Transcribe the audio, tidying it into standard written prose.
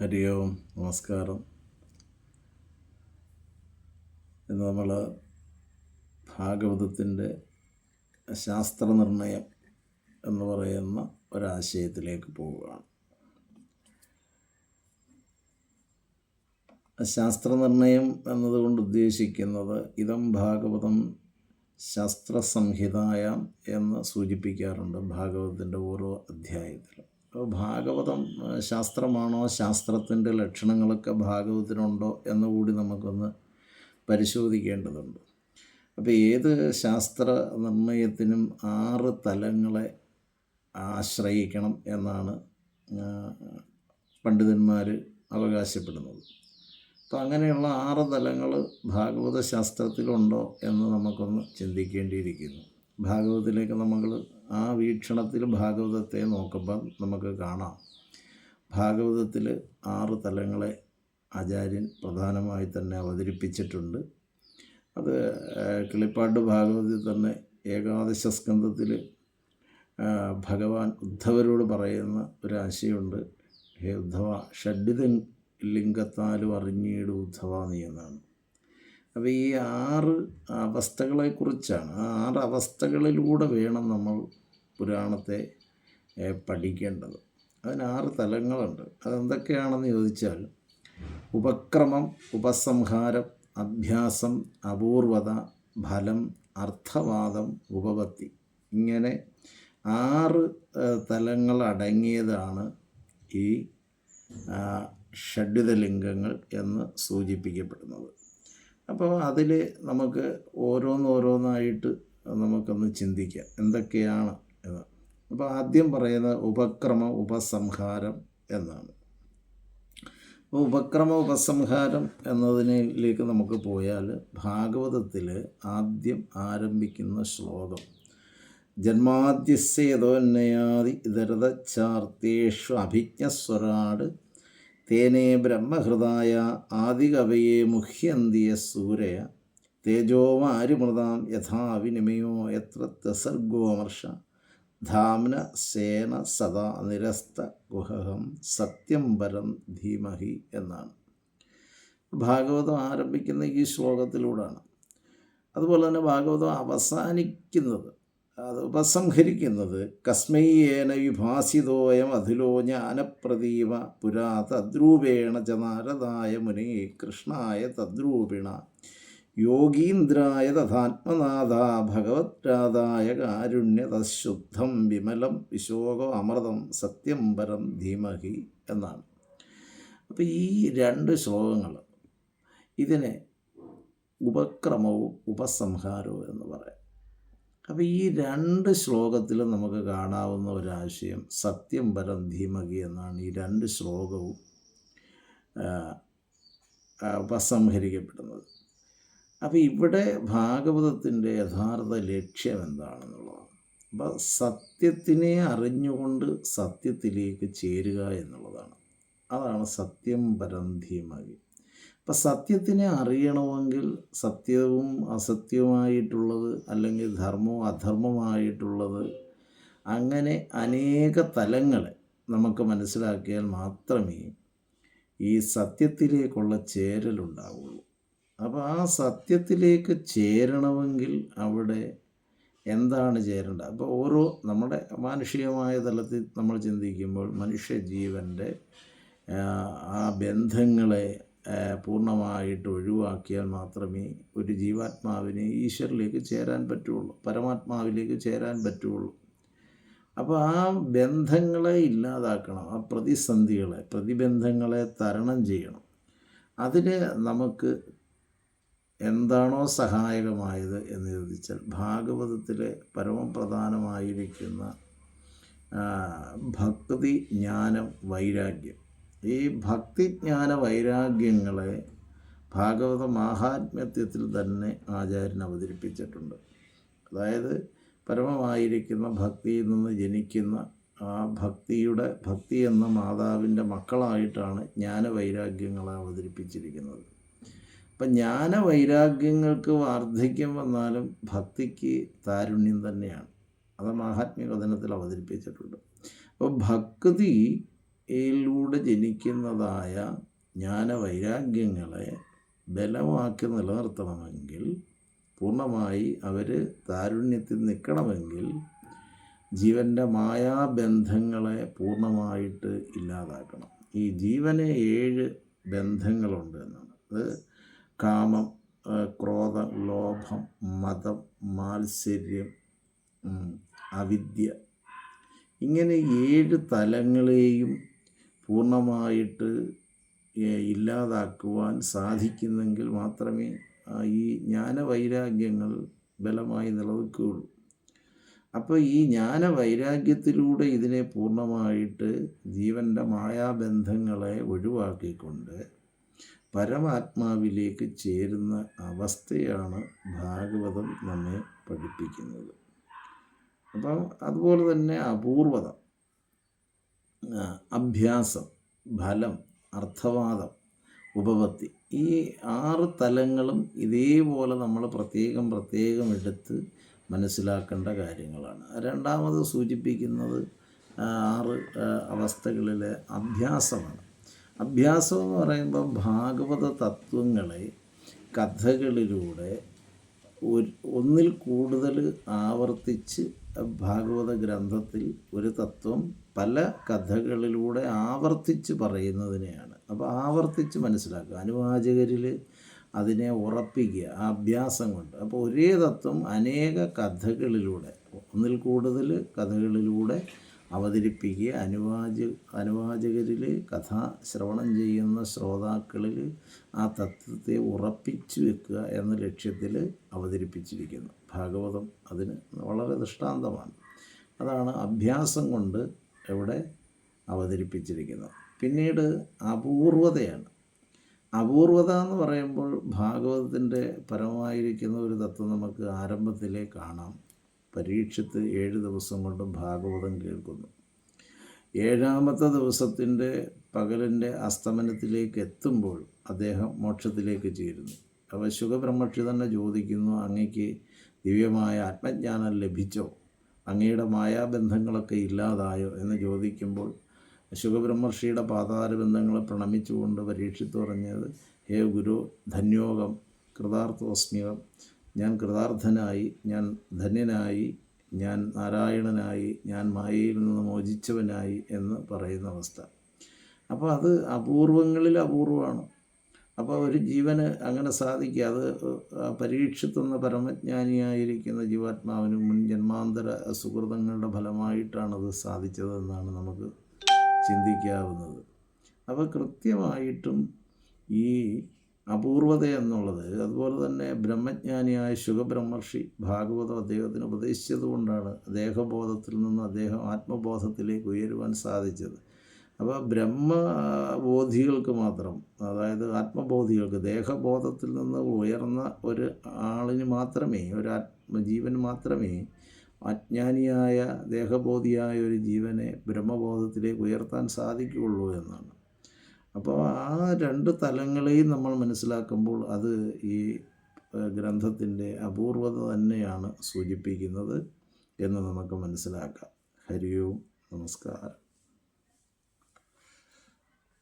ഹരി ഓം, നമസ്കാരം. ഇന്ന് നമ്മൾ ഭാഗവതത്തിൻ്റെ ശാസ്ത്രനിർണയം എന്ന് പറയുന്ന ഒരാശയത്തിലേക്ക് പോവുകയാണ്. ശാസ്ത്രനിർണയം എന്നതുകൊണ്ട് ഉദ്ദേശിക്കുന്നത് ഇതം ഭാഗവതം ശാസ്ത്രസംഹിതായാം എന്ന് സൂചിപ്പിക്കാറുണ്ട് ഭാഗവതത്തിൻ്റെ ഓരോ അധ്യായത്തിലും. അപ്പോൾ ഭാഗവതം ശാസ്ത്രമാണോ, ശാസ്ത്രത്തിൻ്റെ ലക്ഷണങ്ങളൊക്കെ ഭാഗവതത്തിനുണ്ടോ എന്നുകൂടി നമുക്കൊന്ന് പരിശോധിക്കേണ്ടതുണ്ട്. അപ്പോൾ ഏത് ശാസ്ത്ര നിർണയത്തിനും 6 തലങ്ങളെ ആശ്രയിക്കണം എന്നാണ് പണ്ഡിതന്മാർ അവകാശപ്പെടുന്നത്. അപ്പോൾ അങ്ങനെയുള്ള 6 തലങ്ങൾ ഭാഗവത ശാസ്ത്രത്തിലുണ്ടോ എന്ന് നമുക്കൊന്ന് ചിന്തിക്കേണ്ടിയിരിക്കുന്നു. ഭാഗവതത്തിലേക്ക് നമ്മൾ ആ വീക്ഷണത്തിൽ ഭാഗവതത്തെ നോക്കുമ്പം നമുക്ക് കാണാം, ഭാഗവതത്തിൽ 6 തലങ്ങളെ ആചാര്യൻ പ്രധാനമായി തന്നെ അവതരിപ്പിച്ചിട്ടുണ്ട്. അത് കിളിപ്പാട്ട് ഭാഗവതത്തിൽ തന്നെ ഏകാദശ സ്കന്ധത്തിൽ ഭഗവാൻ ഉദ്ധവരോട് പറയുന്ന ഒരാശയമുണ്ട്. ഹേ ഉദ്ധവ, ഷഡ്വിധ ലിംഗത്താലും അറിഞ്ഞിടും ഉദ്ധവ നീ എന്നാണ്. അപ്പോൾ ഈ 6 അവസ്ഥകളെക്കുറിച്ചാണ്, ആ 6 അവസ്ഥകളിലൂടെ വേണം നമ്മൾ പുരാണത്തെ പഠിക്കേണ്ടത്. അതിന് 6 തലങ്ങളുണ്ട്. അതെന്തൊക്കെയാണെന്ന് ചോദിച്ചാൽ, ഉപക്രമം, ഉപസംഹാരം, അഭ്യാസം, അപൂർവത, ഫലം, അർത്ഥവാദം, ഉപപത്തി. ഇങ്ങനെ 6 തലങ്ങളടങ്ങിയതാണ് ഈ ഷഡ്വിധലിംഗങ്ങൾ എന്ന് സൂചിപ്പിക്കപ്പെടുന്നത്. അപ്പോൾ അതിൽ നമുക്ക് ഓരോന്നോരോന്നായിട്ട് നമുക്കൊന്ന് ചിന്തിക്കാം എന്തൊക്കെയാണ് എന്ന്. അപ്പോൾ ആദ്യം പറയുന്നത് ഉപക്രമം, ഉപസംഹാരം എന്നാണ്. അപ്പോൾ ഉപക്രമ ഉപസംഹാരം എന്നതിലേക്ക് നമുക്ക് പോയാൽ, ഭാഗവതത്തിൽ ആദ്യം ആരംഭിക്കുന്ന ശ്ലോകം ജന്മാദ്യസ്യേതോന്നയാദി ഇതരതച്ചാർത്തേഷു അഭിജ്ഞസ്വരാട് തേനേ ബ്രഹ്മഹൃദായ ആദികവയെ മുഹ്യന്തിയ സൂരയ തേജോമാരിമൃതാം യഥാ വിനിമയോ എത്ര ത്രിസർഗോമർഷ ധാംന സേന സദാ നിരസ്ത ഗുഹം സത്യം പരം ധീമഹി എന്നാണ്. ഭാഗവതം ആരംഭിക്കുന്ന ഈ ശ്ലോകത്തിലൂടെയാണ്. അതുപോലെ തന്നെ ഭാഗവതം അവസാനിക്കുന്നത്, അത് ഉപസംഹരിക്കുന്നത് കസ്മയ്യേന വിഭാസിതോയം അധിലോ ജ്ഞാനപ്രദീപ പുരാ തദ്രൂപേണ ച നാരദായ മുനി കൃഷ്ണായ തദ്രൂപിണ യോഗീന്ദ്രായ തഥാത്മനാഥ ഭഗവത്രാധായ കാരുണ്യതശുദ്ധം വിമലം വിശോകം അമൃതം സത്യം പരം ധീമഹി എന്നാണ്. അപ്പോൾ ഈ 2 ശ്ലോകങ്ങൾ, ഇതിനെ ഉപക്രമവും ഉപസംഹാരവും എന്ന് പറയാം. അപ്പോൾ ഈ 2 ശ്ലോകത്തിലും നമുക്ക് കാണാവുന്ന ഒരാശയം സത്യം പരം ധീമഹി എന്നാണ്. ഈ 2 ശ്ലോകവും ഉപസംഹരിക്കപ്പെടുന്നത്. അപ്പോൾ ഇവിടെ ഭാഗവതത്തിൻ്റെ യഥാർത്ഥ ലക്ഷ്യം എന്താണെന്നുള്ളതാണ്. അപ്പോൾ സത്യത്തിനെ അറിഞ്ഞുകൊണ്ട് സത്യത്തിലേക്ക് ചേരുക എന്നുള്ളതാണ്. അതാണ് സത്യം പരം ധീമഹി. അപ്പം സത്യത്തിനെ അറിയണമെങ്കിൽ സത്യവും അസത്യവുമായിട്ടുള്ളത്, അല്ലെങ്കിൽ ധർമ്മവും അധർമ്മമായിട്ടുള്ളത്, അങ്ങനെ അനേക തലങ്ങളെ നമുക്ക് മനസ്സിലാക്കിയാൽ മാത്രമേ ഈ സത്യത്തിലേക്കുള്ള ചേരലുണ്ടാവുള്ളൂ. അപ്പോൾ ആ സത്യത്തിലേക്ക് ചേരണമെങ്കിൽ അവിടെ എന്താണ് ചേരേണ്ടത്? അപ്പോൾ നമ്മുടെ മാനുഷികമായ തലത്തിൽ നമ്മൾ ചിന്തിക്കുമ്പോൾ മനുഷ്യജീവൻ്റെ ആ ബന്ധങ്ങളെ പൂർണ്ണമായിട്ട് ഒഴിവാക്കിയാൽ മാത്രമേ ഒരു ജീവാത്മാവിനെ ഈശ്വരിലേക്ക് ചേരാൻ പറ്റുള്ളൂ, പരമാത്മാവിലേക്ക് ചേരാൻ പറ്റുള്ളൂ. അപ്പോൾ ആ ബന്ധങ്ങളെ ഇല്ലാതാക്കണം, ആ പ്രതിബന്ധങ്ങളെ തരണം ചെയ്യണം. അതിന് നമുക്ക് എന്താണോ സഹായകമായത് എന്ന് ചോദിച്ചാൽ, ഭാഗവതത്തിലെ പരമപ്രധാനമായിരിക്കുന്ന ഭക്തി, ജ്ഞാനം, വൈരാഗ്യം. ഈ ഭക്തി, ജ്ഞാന, വൈരാഗ്യങ്ങളെ ഭാഗവത മാഹാത്മ്യത്തിൽ തന്നെ ആചാര്യൻ അവതരിപ്പിച്ചിട്ടുണ്ട്. അതായത് പരമമായിരിക്കുന്ന ഭക്തിയിൽ നിന്ന് ജനിക്കുന്ന ആ ഭക്തി എന്ന മാതാവിൻ്റെ മക്കളായിട്ടാണ് ജ്ഞാനവൈരാഗ്യങ്ങളെ അവതരിപ്പിച്ചിരിക്കുന്നത്. അപ്പം ജ്ഞാനവൈരാഗ്യങ്ങൾക്ക് വാർദ്ധക്യം വന്നാലും ഭക്തിക്ക് താരുണ്യം തന്നെയാണ്. അത് മാഹാത്മ്യ കഥനത്തിൽ അവതരിപ്പിച്ചിട്ടുണ്ട്. അപ്പോൾ ഭക്തി യിലൂടെ ജനിക്കുന്നതായ ജ്ഞാനവൈരാഗ്യങ്ങളെ ബലമാക്കി നിലനിർത്തണമെങ്കിൽ, പൂർണ്ണമായി അവർ താരുണ്യത്തിൽ നിൽക്കണമെങ്കിൽ, ജീവൻ്റെ മായാബന്ധങ്ങളെ പൂർണ്ണമായിട്ട് ഇല്ലാതാക്കണം. ഈ ജീവന് 7 ബന്ധങ്ങളുണ്ട് എന്നാണ്. അത് കാമം, ക്രോധം, ലോഭം, മതം, മാത്സര്യം, അവിദ്യ, ഇങ്ങനെ 7 തലങ്ങളെയും പൂർണ്ണമായിട്ട് ഇല്ലാതാക്കുവാൻ സാധിക്കുന്നെങ്കിൽ മാത്രമേ ഈ ജ്ഞാനവൈരാഗ്യങ്ങൾ ബലമായി നിലനിൽക്കുകയുള്ളൂ. അപ്പോൾ ഈ ജ്ഞാനവൈരാഗ്യത്തിലൂടെ ഇതിനെ പൂർണ്ണമായിട്ട് ജീവൻ്റെ മായാബന്ധങ്ങളെ ഒഴിവാക്കിക്കൊണ്ട് പരമാത്മാവിലേക്ക് ചേരുന്ന അവസ്ഥയാണ് ഭാഗവതം നമ്മെ പഠിപ്പിക്കുന്നത്. അപ്പം അതുപോലെ തന്നെ അപൂർവത, അഭ്യാസം, ഫലം, അർത്ഥവാദം, ഉപപത്തി, ഈ 6 തലങ്ങളും ഇതേപോലെ നമ്മൾ പ്രത്യേകം എടുത്ത് മനസ്സിലാക്കേണ്ട കാര്യങ്ങളാണ്. രണ്ടാമത് സൂചിപ്പിക്കുന്നത് 6 അവസ്ഥകളിലെ അഭ്യാസമാണ്. അഭ്യാസം എന്ന് പറയുമ്പോൾ ഭാഗവത തത്വങ്ങളെ കഥകളിലൂടെ ഒന്നിൽ കൂടുതൽ ആവർത്തിച്ച് ഭാഗവത ഗ്രന്ഥത്തിൽ ഒരു തത്വം പല കഥകളിലൂടെ ആവർത്തിച്ച് പറയുന്നതിനെയാണ്. അപ്പോൾ ആവർത്തിച്ച് മനസ്സിലാക്കുക, അനുവാചകരിൽ അതിനെ ഉറപ്പിക്കുക ആ അഭ്യാസം കൊണ്ട്. അപ്പോൾ ഒരേ തത്വം അനേക കഥകളിലൂടെ, ഒന്നിൽ കൂടുതൽ കഥകളിലൂടെ അവതരിപ്പിക്കുക, അനുവാചകരിൽ ശ്രവണം ചെയ്യുന്ന ശ്രോതാക്കളിൽ ആ തത്വത്തെ ഉറപ്പിച്ചു വെക്കുക എന്ന ലക്ഷ്യത്തിൽ അവതരിപ്പിച്ചിരിക്കുന്നു. ഭാഗവതം അതിന് വളരെ ദൃഷ്ടാന്തമാണ്. അതാണ് അഭ്യാസം കൊണ്ട് ഇവിടെ അവതരിപ്പിച്ചിരിക്കുന്നത്. പിന്നീട് അപൂർവതയാണ്. അപൂർവത എന്ന് പറയുമ്പോൾ ഭാഗവതത്തിൻ്റെ പരമായിരിക്കുന്ന ഒരു തത്വം നമുക്ക് ആരംഭത്തിലേ കാണാം. പരീക്ഷത്ത് 7 ദിവസം കൊണ്ട് ഭാഗവതം കേൾക്കുന്നു. 7ാമത്തെ ദിവസത്തിൻ്റെ പകലിൻ്റെ അസ്തമനത്തിലേക്ക് എത്തുമ്പോൾ അദ്ദേഹം മോക്ഷത്തിലേക്ക് ചേരുന്നു. അപ്പോൾ ശുഖബ്രഹ്മർഷി തന്നെ ചോദിക്കുന്നു, അങ്ങയ്ക്ക് ദിവ്യമായ ആത്മജ്ഞാനം ലഭിച്ചോ? അങ്ങയുടെ മായാബന്ധങ്ങളൊക്കെ ഇല്ലാതായോ എന്ന് ചോദിക്കുമ്പോൾ ശുഖബ്രഹ്മർഷിയുടെ പാതാരബന്ധങ്ങളെ പ്രണമിച്ചുകൊണ്ട് പരീക്ഷിത്ത് പറഞ്ഞത്, ഹേ ഗുരു, ധന്യോഗം, കൃതാർത്ഥോസ്മ്യകം, ഞാൻ കൃതാർത്ഥനായി, ഞാൻ ധന്യനായി, ഞാൻ നാരായണനായി, ഞാൻ മായയിൽ നിന്ന് മോചിച്ചവനായി എന്ന് പറയുന്ന അവസ്ഥ. അപ്പോൾ അത് അപൂർവങ്ങളിൽ അപൂർവമാണ്. അപ്പോൾ ഒരു ജീവന് അങ്ങനെ സാധിക്കുക. അത് പരീക്ഷിത്തുന്ന പരമജ്ഞാനിയായിരിക്കുന്ന ജീവാത്മാവിന് മുൻ ജന്മാന്തര സുഹൃതങ്ങളുടെ ഫലമായിട്ടാണത് സാധിച്ചതെന്നാണ് നമുക്ക് ചിന്തിക്കാവുന്നത്. അപ്പോൾ കൃത്യമായിട്ടും ഈ അപൂർവത എന്നുള്ളത്, അതുപോലെ തന്നെ ബ്രഹ്മജ്ഞാനിയായ ശുഖബ്രഹ്മർഷി ഭാഗവതം അദ്ദേഹത്തിന് ഉപദേശിച്ചതുകൊണ്ടാണ് ദേഹബോധത്തിൽ നിന്ന് അദ്ദേഹം ആത്മബോധത്തിലേക്ക് ഉയരുവാൻ സാധിച്ചത്. അപ്പോൾ ബ്രഹ്മബോധികൾക്ക് മാത്രം, അതായത് ആത്മബോധികൾക്ക്, ദേഹബോധത്തിൽ നിന്ന് ഉയർന്ന ഒരു ആളിന് മാത്രമേ, ഒരു ജീവന് മാത്രമേ അജ്ഞാനിയായ ദേഹബോധിയായ ഒരു ജീവനെ ബ്രഹ്മബോധത്തിലേക്ക് ഉയർത്താൻ സാധിക്കുകയുള്ളൂ എന്നാണ്. അപ്പോൾ ആ 2 തലങ്ങളെയും നമ്മൾ മനസ്സിലാക്കുമ്പോൾ അത് ഈ ഗ്രന്ഥത്തിൻ്റെ അപൂർവത തന്നെയാണ് സൂചിപ്പിക്കുന്നത് എന്ന് നമുക്ക് മനസ്സിലാക്കാം. ഹരി ഓം, നമസ്കാരം.